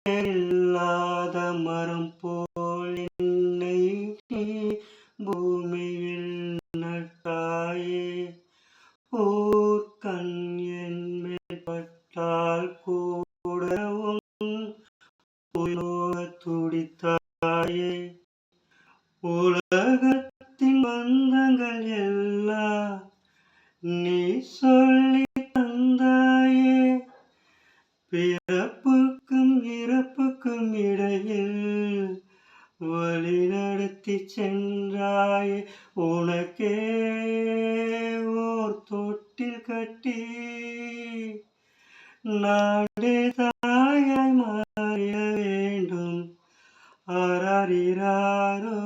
இல்லாத மரம் போல் என்னை நீ பூமியில் நட்டாயே. ஊர்க்கண் என் மேல் பட்டால் கூடவும் உயிரோடத் துடித்தாயே. உலகத்தின் பந்தங்கள் எல்லாம் நீ சொல்லித் தந்தாயே. பிறப்புக்கும் இறப்புக்கும் இடையில் வழி நடத்திச் சென்றாயே. உனக்கே ஓர் தொட்டில் கட்டி நானே தாயாய் மாறிட வேண்டும். ஆராரிராரோ.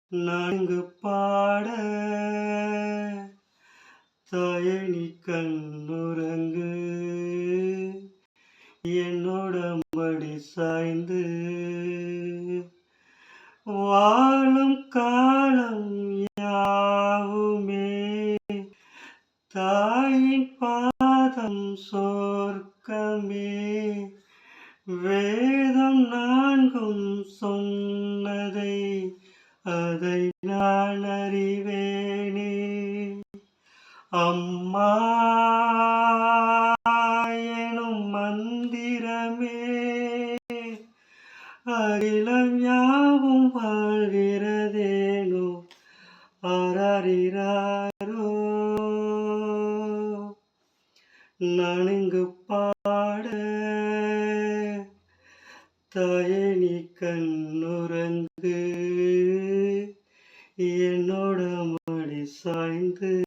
நான் இங்கு பாட தாயே நீ கண்ணுறங்கு. என்னோட மடி சாய்ந்து வாழும் காலம் யாவுமே தாயின் பாதம் சொர்க்கமே. வேதம் நான்கும் சொன்னதை அதை நான் அறிவேனே. அம்மா எனும் மந்திரமே அகிலம் யாவும் வாழ்கிறதேனோ. ஆராரிராரோ. நான் இங்கு பாட தாயே நீ கண்ணுறங்கு. என்னோட மடி சாய்ந்து